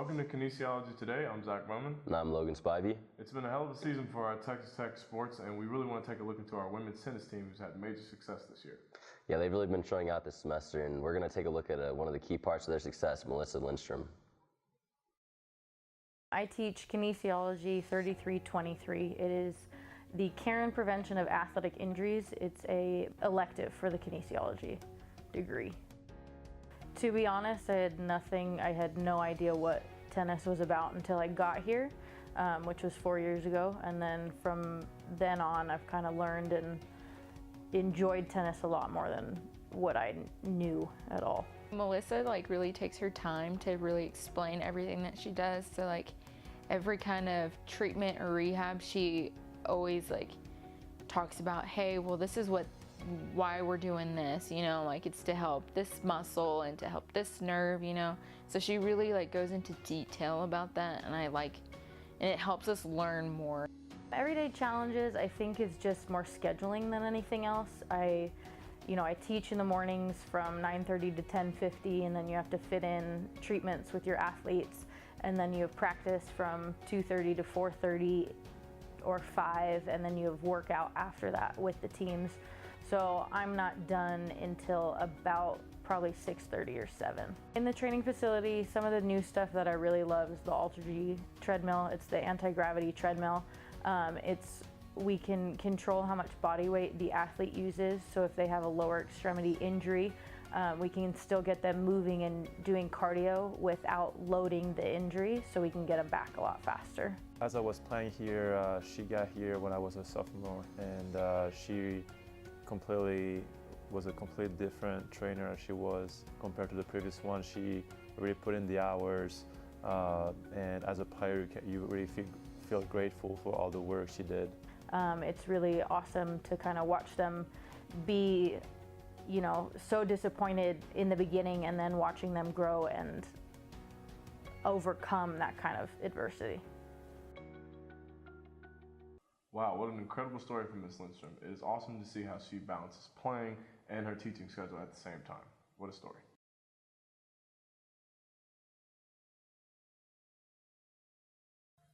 Welcome to Kinesiology Today. I'm Zach Bowman. And I'm Logan Spivey. It's been a hell of a season for our Texas Tech sports, and we really want to take a look into our women's tennis team who's had major success this year. Yeah, they've really been showing out this semester, and we're going to take a look at one of the key parts of their success, Melissa Lindstrom. I teach Kinesiology 3323. It is the care and prevention of athletic injuries. It's a elective for the kinesiology degree. To be honest, I had no idea what tennis was about until I got here, which was 4 years ago. And then from then on, I've kind of learned and enjoyed tennis a lot more than what I knew at all. Melissa really takes her time to really explain everything that she does. So every kind of treatment or rehab, she always talks about, hey, well, this is why we're doing this, it's to help this muscle and to help this nerve, So she really goes into detail about that, and and it helps us learn more. Everyday challenges, I think, is just more scheduling than anything else. I teach in the mornings from 9:30 to 10:50, and then you have to fit in treatments with your athletes, and then you have practice from 2:30 to 4:30 or 5, and then you have workout after that with the teams. So I'm not done until about probably 6:30 or 7. In the training facility, some of the new stuff that I really love is the AlterG treadmill. It's the anti-gravity treadmill. We can control how much body weight the athlete uses, so if they have a lower extremity injury, we can still get them moving and doing cardio without loading the injury, so we can get them back a lot faster. As I was playing here, she got here when I was a sophomore, and she was a completely different trainer as she was compared to the previous one. She really put in the hours, and as a player, you really feel grateful for all the work she did. It's really awesome to kind of watch them be, so disappointed in the beginning, and then watching them grow and overcome that kind of adversity. Wow, what an incredible story from Ms. Lindstrom. It is awesome to see how she balances playing and her teaching schedule at the same time. What a story.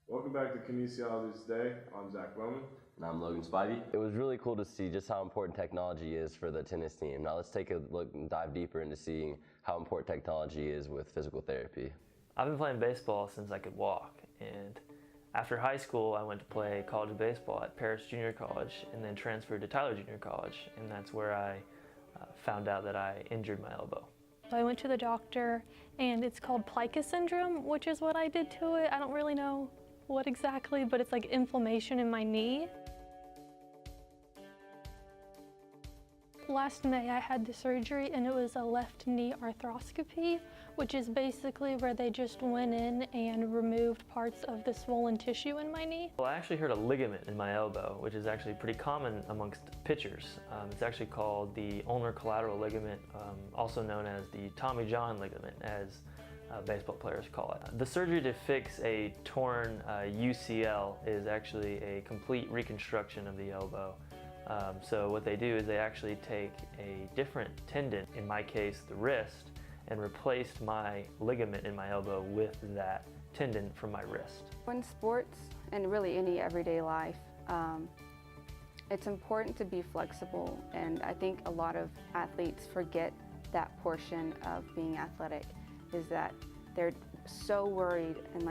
Welcome back to Kinesiology Today. I'm Zach Bowman. And I'm Logan Spivey. It was really cool to see just how important technology is for the tennis team. Now let's take a look and dive deeper into seeing how important technology is with physical therapy. I've been playing baseball since I could walk, and after high school I went to play college baseball at Paris Junior College and then transferred to Tyler Junior College, and that's where I found out that I injured my elbow. I went to the doctor, and it's called plica syndrome, which is what I did to it. I don't really know what exactly, but it's inflammation in my knee. Last May I had the surgery, and it was a left knee arthroscopy, which is basically where they just went in and removed parts of the swollen tissue in my knee. Well, I actually hurt a ligament in my elbow, which is actually pretty common amongst pitchers. It's actually called the ulnar collateral ligament, also known as the Tommy John ligament, as baseball players call it. The surgery to fix a torn UCL is actually a complete reconstruction of the elbow. So what they do is they actually take a different tendon, in my case the wrist, and replaced my ligament in my elbow with that tendon from my wrist. In sports and really any everyday life, it's important to be flexible, and I think a lot of athletes forget that portion of being athletic, is that they're so worried and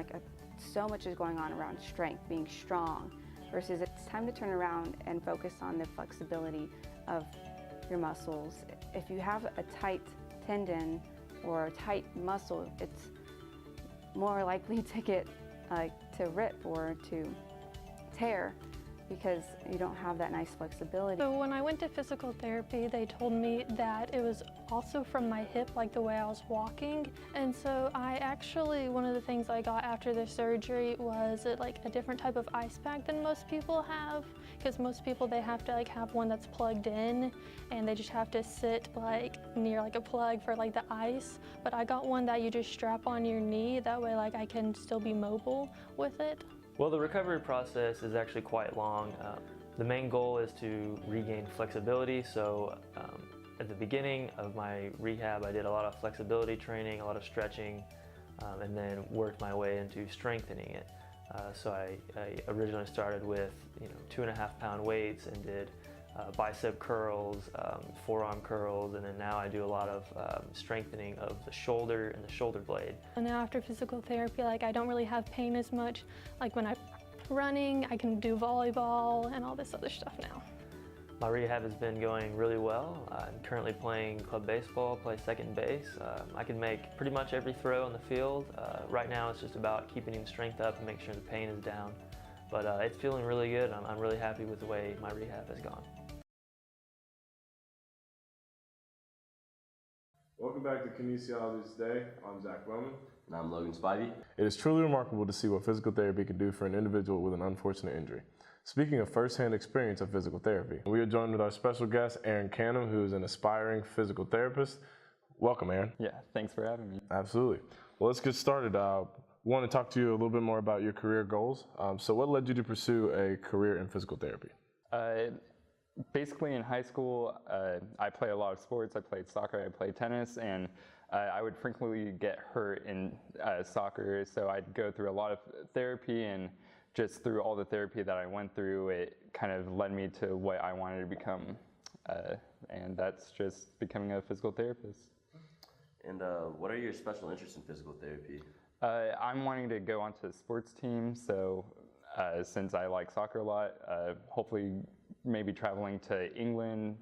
so much is going on around strength, being strong, versus it's time to turn around and focus on the flexibility of your muscles. If you have a tight tendon or a tight muscle, it's more likely to get to rip or to tear, because you don't have that nice flexibility. So when I went to physical therapy, they told me that it was also from my hip, the way I was walking. And so one of the things I got after the surgery was a different type of ice pack than most people have, because most people, they have to have one that's plugged in, and they just have to sit near a plug for the ice. But I got one that you just strap on your knee, that way I can still be mobile with it. Well, the recovery process is actually quite long. The main goal is to regain flexibility, so at the beginning of my rehab I did a lot of flexibility training, a lot of stretching, and then worked my way into strengthening it. So I originally started with 2.5 pound weights and did bicep curls, forearm curls, and then now I do a lot of strengthening of the shoulder and the shoulder blade. And now after physical therapy, like I don't really have pain as much. Like when I'm running, I can do volleyball and all this other stuff now. My rehab has been going really well. I'm currently playing club baseball, play second base. I can make pretty much every throw on the field. Right now it's just about keeping the strength up and making sure the pain is down. But it's feeling really good. I'm really happy with the way my rehab has gone. Welcome back to Kinesiology Today. I'm Zach Bowman. And I'm Logan Spivey. It is truly remarkable to see what physical therapy can do for an individual with an unfortunate injury. Speaking of first-hand experience of physical therapy, we are joined with our special guest, Aaron Canham, who is an aspiring physical therapist. Welcome, Aaron. Yeah, thanks for having me. Absolutely. Well, let's get started. I want to talk to you a little bit more about your career goals. So what led you to pursue a career in physical therapy? Basically in high school, I play a lot of sports. I played soccer, I played tennis, and I would frequently get hurt in soccer, so I'd go through a lot of therapy, and just through all the therapy that I went through, it kind of led me to what I wanted to become, and that's just becoming a physical therapist. And what are your special interests in physical therapy? I'm wanting to go onto a sports team, so since I like soccer a lot, hopefully maybe traveling to England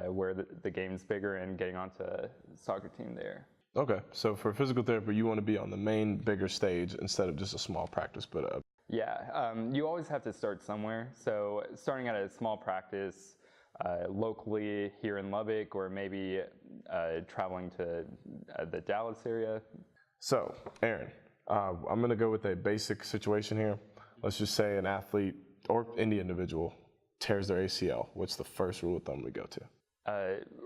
where the game's bigger and getting onto a soccer team there. Okay, so for physical therapy, you want to be on the main, bigger stage instead of just a small practice, but yeah, you always have to start somewhere. So starting at a small practice locally here in Lubbock, or maybe traveling to the Dallas area. So, Aaron, I'm going to go with a basic situation here. Let's just say an athlete or any individual tears their ACL. What's the first rule of thumb we go to?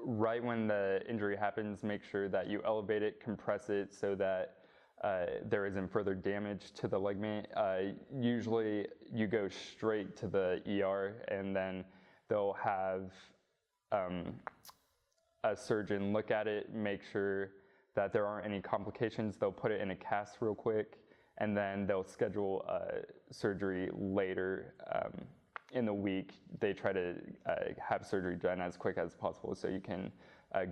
Right when the injury happens, make sure that you elevate it, compress it so that there isn't further damage to the ligament. Usually you go straight to the ER, and then they'll have a surgeon look at it, make sure that there aren't any complications. They'll put it in a cast real quick, and then they'll schedule surgery later in the week. They try to have surgery done as quick as possible so you can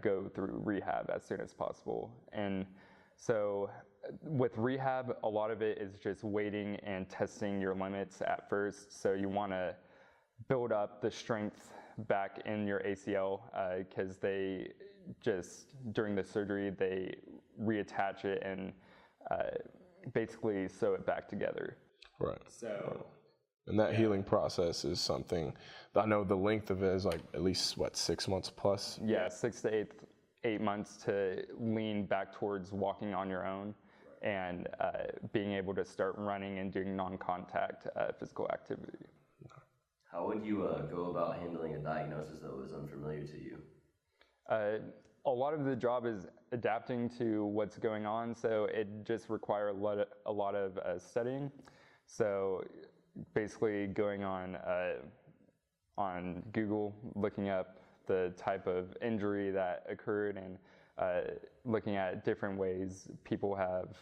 go through rehab as soon as possible. And so with rehab, a lot of it is just waiting and testing your limits at first. So you want to build up the strength back in your ACL because they just, during the surgery, they reattach it and basically sew it back together. Right. So, and that healing process is something, I know the length of it is like at least, what, 6 months plus? Yeah, 6 to 8 months to lean back towards walking on your own and being able to start running and doing non-contact physical activity. How would you go about handling a diagnosis that was unfamiliar to you? A lot of the job is adapting to what's going on, so it just requires a lot of studying. So basically going on Google, looking up the type of injury that occurred, and looking at different ways people have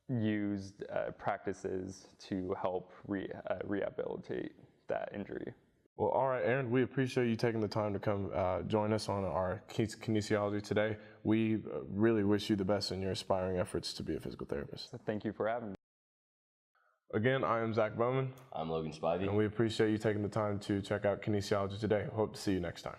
used practices to help rehabilitate that injury. Well, all right, Aaron, we appreciate you taking the time to come join us on our Kinesiology today. We really wish you the best in your aspiring efforts to be a physical therapist. So thank you for having me. Again, I am Zach Bowman. I'm Logan Spivey. And we appreciate you taking the time to check out Kinesiology today. Hope to see you next time.